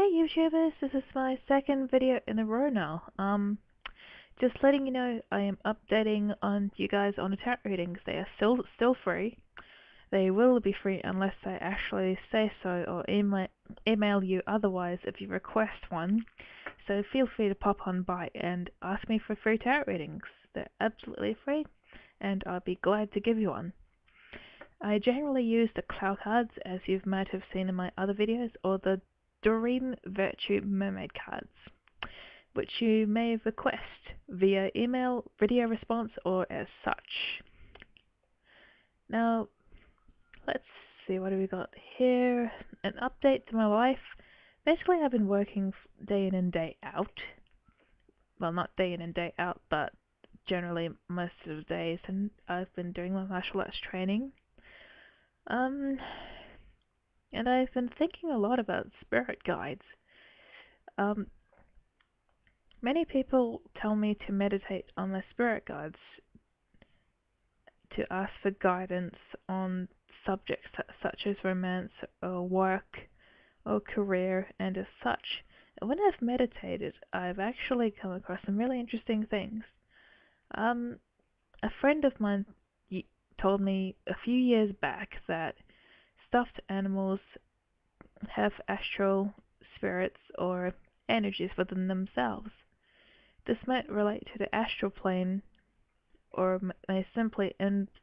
Hey YouTubers, this is my second video in a row now. Just letting you know I am updating on you guys on the tarot readings. They are still free. They will be free unless I actually say so or email you otherwise if you request one. So feel free to pop on by and ask me for free tarot readings. They're absolutely free and I'll be glad to give you one. I generally use the Cloud cards, as you might have seen in my other videos, or the Doreen Virtue Mermaid cards, which you may request via email, video response, or as such. Now, let's see, what do we got here? An update to my life. Basically, I've been working day in and day out. Well, not day in and day out, but generally most of the days, and I've been doing my martial arts training. And I've been thinking a lot about spirit guides. Many people tell me to meditate on my spirit guides, to ask for guidance on subjects such as romance or work or career and as such. And when I've meditated, I've actually come across some really interesting things. A friend of mine told me a few years back that stuffed animals have astral spirits or energies within themselves. This might relate to the astral plane, or may simply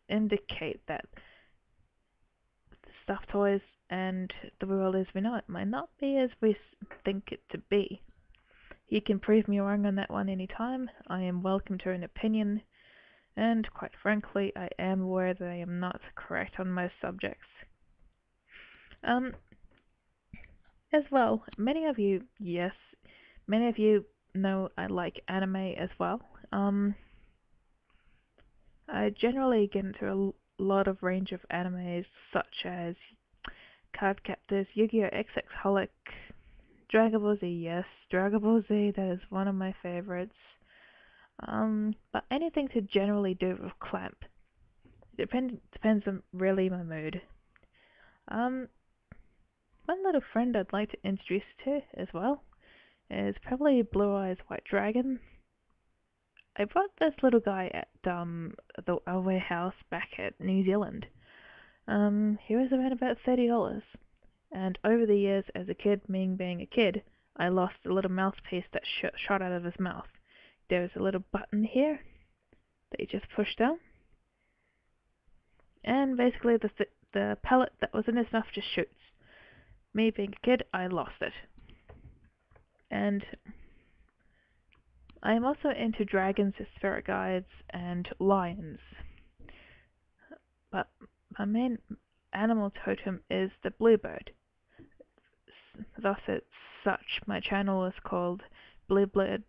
indicate that stuffed toys and the world as we know it might not be as we think it to be. You can prove me wrong on that one anytime. I am welcome to an opinion, and quite frankly, I am aware that I am not correct on most subjects. As well, many of you know I like anime as well. I generally get into a lot of range of animes such as Cardcaptors, Yu-Gi-Oh! XX Holic, Dragon Ball Z, yes, Dragon Ball Z, that is one of my favorites. But anything to generally do with Clamp. Depends on really my mood. One little friend I'd like to introduce you to as well is probably Blue Eyes White Dragon. I brought this little guy at the warehouse back at New Zealand. He was around about $30, and over the years, as a kid, me being a kid, I lost a little mouthpiece that shot out of his mouth. There was a little button here that you just push down, and basically the pellet that was in his mouth just shoots. Me being a kid, I lost it. And I am also into dragons, spirit guides, and lions. But my main animal totem is the bluebird. Thus, as such, my channel is called Bluebird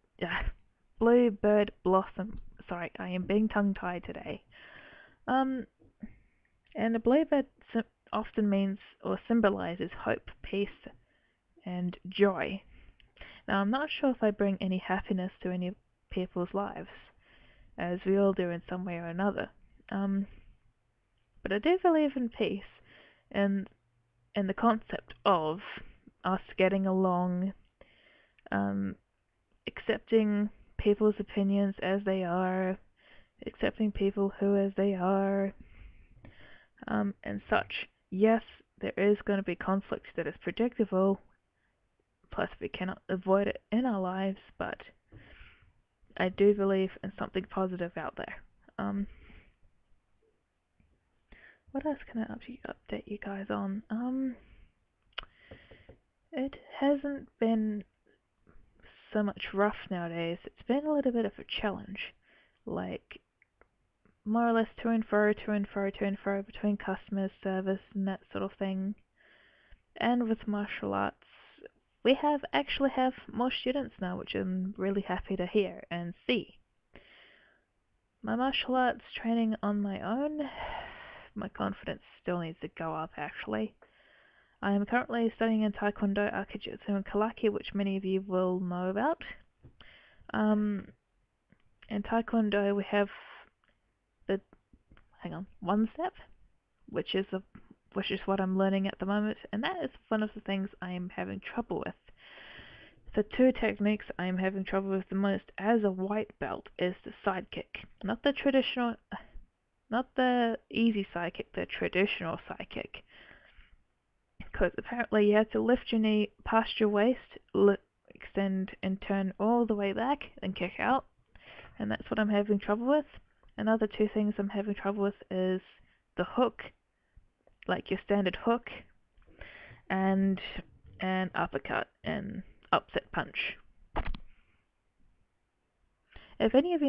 Blossom. Sorry, I am being tongue-tied today. And the bluebird often means or symbolizes hope, peace, and joy. Now, I'm not sure if I bring any happiness to any people's lives, as we all do in some way or another. But I do believe in peace, and in the concept of us getting along, accepting people's opinions as they are, accepting people who as they are, and such. Yes, there is going to be conflict that is predictable, plus we cannot avoid it in our lives, but I do believe in something positive out there. What else can I update you guys on? It hasn't been so much rough nowadays. It's been a little bit of a challenge, like more or less to and fro between customers, service, and that sort of thing. And with martial arts, we actually have more students now, which I'm really happy to hear and see. My martial arts training on my own, my confidence still needs to go up actually. I am currently studying in Taekwondo, Akijutsu, and Kalaki, which many of you will know about. In Taekwondo we have the one step, which is what I'm learning at the moment, and that is one of the things I am having trouble with. The two techniques I am having trouble with the most as a white belt is the side kick. Not the traditional, not the easy side kick, the traditional side kick. Because apparently you have to lift your knee past your waist, extend and turn all the way back, and kick out. And that's what I'm having trouble with. Another two things I'm having trouble with is the hook, like your standard hook, and an uppercut and upset punch. If any of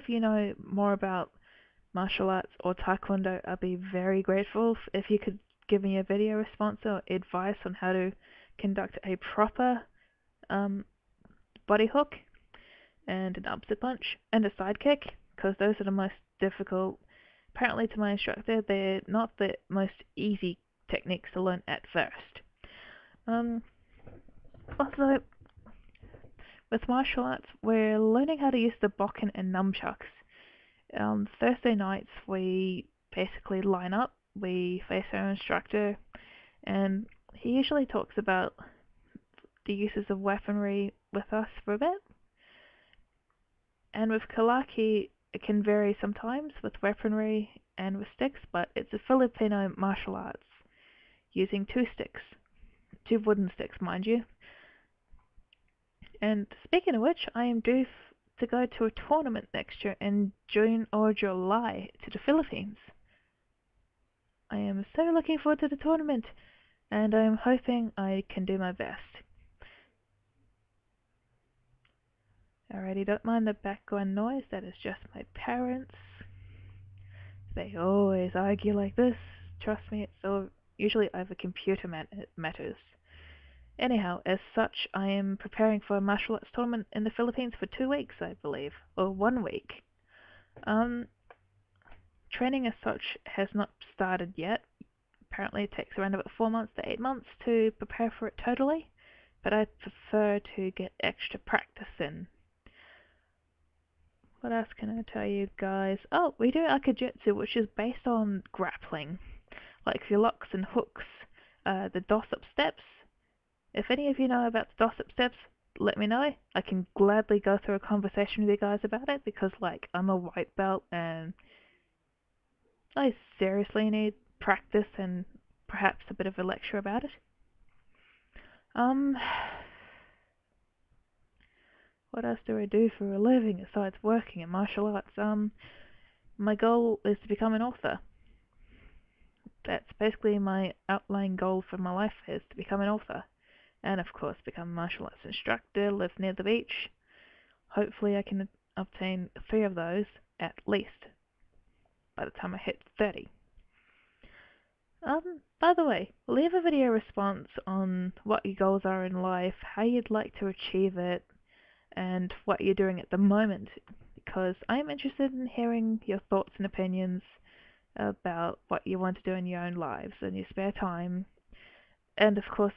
you know more about martial arts or taekwondo, I'd be very grateful if you could give me a video response or advice on how to conduct a proper body hook and an upset punch and a side kick, because those are the most difficult. Apparently, to my instructor, they're not the most easy techniques to learn at first. Also, with martial arts, we're learning how to use the bokken and nunchucks. On Thursday nights, we basically line up, we face our instructor, and he usually talks about the uses of weaponry with us for a bit. And with Kalaki, it can vary sometimes with weaponry and with sticks, but it's a Filipino martial arts using two wooden sticks, mind you. And speaking of which, I am due to go to a tournament next year in June or July to the Philippines. I am so looking forward to the tournament, and I am hoping I can do my best. Alrighty, don't mind the background noise, that is just my parents. They always argue like this. Trust me, it's all usually over computer matters. Anyhow, as such, I am preparing for a martial arts tournament in the Philippines for 2 weeks, I believe, or 1 week. Training as such has not started yet. Apparently it takes around about 4 months to 8 months to prepare for it totally, but I prefer to get extra practice in. What else can I tell you guys? Oh, we do Akajitsu, which is based on grappling, like your locks and hooks, the doss-up steps. If any of you know about the doss-up steps, let me know. I can gladly go through a conversation with you guys about it, because like I'm a white belt and I seriously need practice and perhaps a bit of a lecture about it. What else do I do for a living besides working in martial arts? My goal is to become an author. That's basically my outlying goal for my life, is to become an author. And of course, become a martial arts instructor, live near the beach. Hopefully I can obtain 3 of those, at least, by the time I hit 30. By the way, leave a video response on what your goals are in life, how you'd like to achieve it, and what you're doing at the moment, because I'm interested in hearing your thoughts and opinions about what you want to do in your own lives in your spare time. And of course,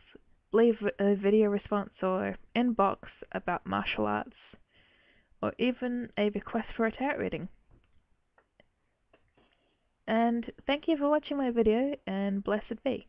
leave a video response or inbox about martial arts, or even a request for a tarot reading. And thank you for watching my video, and blessed be.